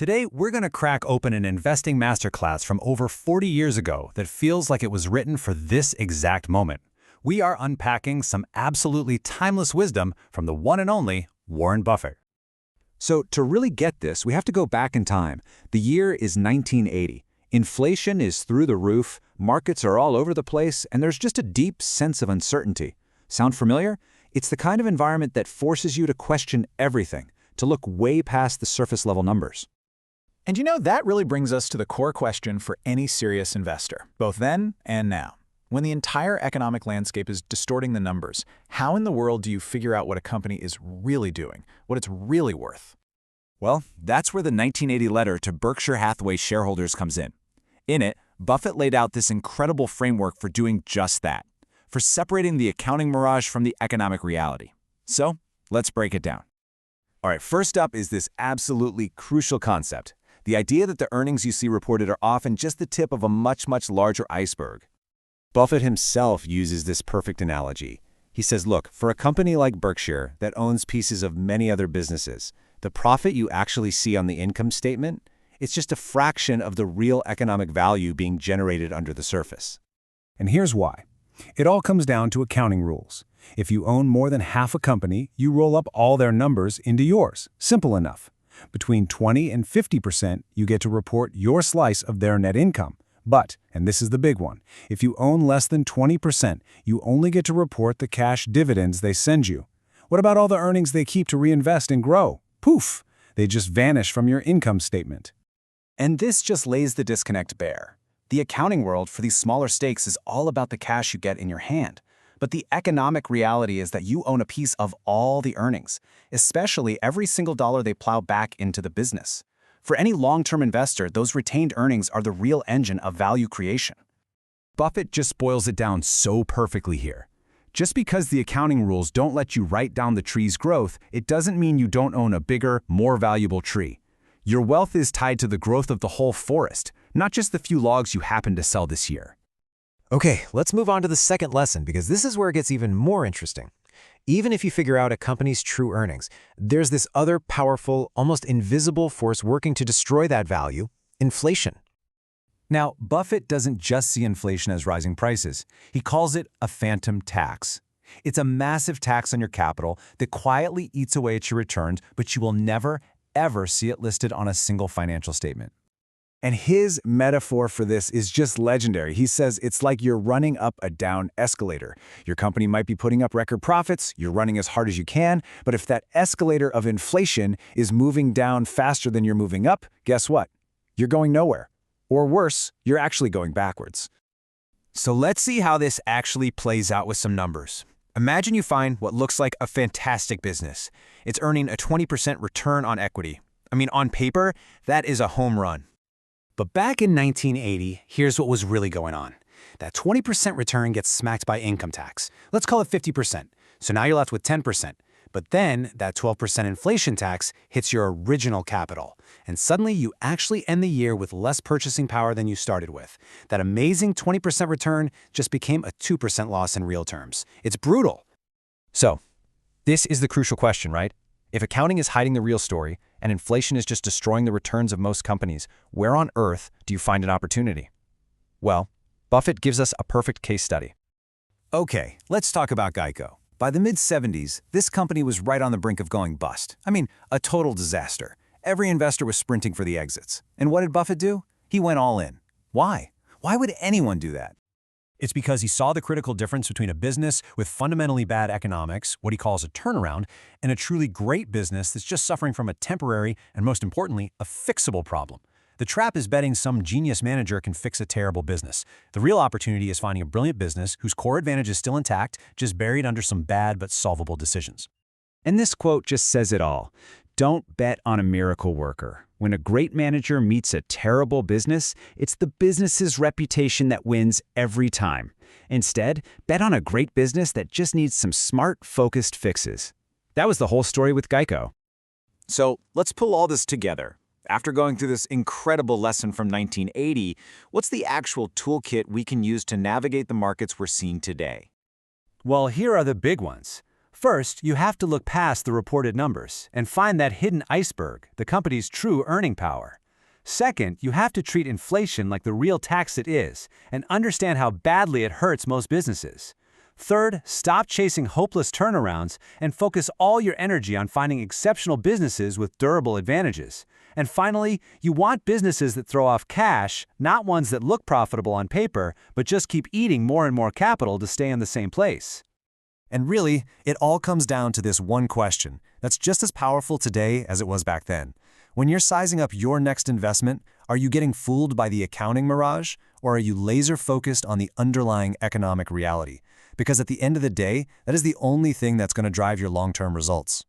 Today, we're going to crack open an investing masterclass from over 40 years ago that feels like it was written for this exact moment. We are unpacking some absolutely timeless wisdom from the one and only Warren Buffett. So to really get this, we have to go back in time. The year is 1980. Inflation is through the roof, markets are all over the place, and there's just a deep sense of uncertainty. Sound familiar? It's the kind of environment that forces you to question everything, to look way past the surface-level numbers. And you know, that really brings us to the core question for any serious investor, both then and now. When the entire economic landscape is distorting the numbers, how in the world do you figure out what a company is really doing, what it's really worth? Well, that's where the 1980 letter to Berkshire Hathaway shareholders comes in. In it, Buffett laid out this incredible framework for doing just that, for separating the accounting mirage from the economic reality. So, let's break it down. All right, first up is this absolutely crucial concept, the idea that the earnings you see reported are often just the tip of a much, much larger iceberg. Buffett himself uses this perfect analogy. He says, look, for a company like Berkshire that owns pieces of many other businesses, the profit you actually see on the income statement, it's just a fraction of the real economic value being generated under the surface. And here's why. It all comes down to accounting rules. If you own more than half a company, you roll up all their numbers into yours. Simple enough. Between 20 and 50%, you get to report your slice of their net income. But, and this is the big one, if you own less than 20%, you only get to report the cash dividends they send you. What about all the earnings they keep to reinvest and grow? Poof! They just vanish from your income statement. And this just lays the disconnect bare. The accounting world for these smaller stakes is all about the cash you get in your hand. But the economic reality is that you own a piece of all the earnings, especially every single dollar they plow back into the business. For any long-term investor, those retained earnings are the real engine of value creation. Buffett just boils it down so perfectly here. Just because the accounting rules don't let you write down the tree's growth, it doesn't mean you don't own a bigger, more valuable tree. Your wealth is tied to the growth of the whole forest, not just the few logs you happen to sell this year. Okay, let's move on to the second lesson because this is where it gets even more interesting. Even if you figure out a company's true earnings, there's this other powerful, almost invisible force working to destroy that value, inflation. Now, Buffett doesn't just see inflation as rising prices. He calls it a phantom tax. It's a massive tax on your capital that quietly eats away at your returns, but you will never, ever see it listed on a single financial statement. And his metaphor for this is just legendary. He says it's like you're running up a down escalator. Your company might be putting up record profits, you're running as hard as you can, but if that escalator of inflation is moving down faster than you're moving up, guess what? You're going nowhere. Or worse, you're actually going backwards. So let's see how this actually plays out with some numbers. Imagine you find what looks like a fantastic business. It's earning a 20% return on equity. I mean, on paper, that is a home run. But back in 1980, here's what was really going on. That 20% return gets smacked by income tax. Let's call it 50%. So now you're left with 10%. But then that 12% inflation tax hits your original capital. And suddenly you actually end the year with less purchasing power than you started with. That amazing 20% return just became a 2% loss in real terms. It's brutal. So, this is the crucial question, right? If accounting is hiding the real story, and inflation is just destroying the returns of most companies, where on earth do you find an opportunity? Well, Buffett gives us a perfect case study. Okay, let's talk about GEICO. By the mid-70s, this company was right on the brink of going bust. I mean, a total disaster. Every investor was sprinting for the exits. And what did Buffett do? He went all in. Why? Why would anyone do that? It's because he saw the critical difference between a business with fundamentally bad economics, what he calls a turnaround, and a truly great business that's just suffering from a temporary and, most importantly, a fixable problem. The trap is betting some genius manager can fix a terrible business. The real opportunity is finding a brilliant business whose core advantage is still intact, just buried under some bad but solvable decisions. And this quote just says it all. Don't bet on a miracle worker. When a great manager meets a terrible business, it's the business's reputation that wins every time. Instead, bet on a great business that just needs some smart, focused fixes. That was the whole story with GEICO. So let's pull all this together. After going through this incredible lesson from 1980, what's the actual toolkit we can use to navigate the markets we're seeing today? Well, here are the big ones. First, you have to look past the reported numbers and find that hidden iceberg, the company's true earning power. Second, you have to treat inflation like the real tax it is and understand how badly it hurts most businesses. Third, stop chasing hopeless turnarounds and focus all your energy on finding exceptional businesses with durable advantages. And finally, you want businesses that throw off cash, not ones that look profitable on paper, but just keep eating more and more capital to stay in the same place. And really, it all comes down to this one question that's just as powerful today as it was back then. When you're sizing up your next investment, are you getting fooled by the accounting mirage, or are you laser-focused on the underlying economic reality? Because at the end of the day, that is the only thing that's going to drive your long-term results.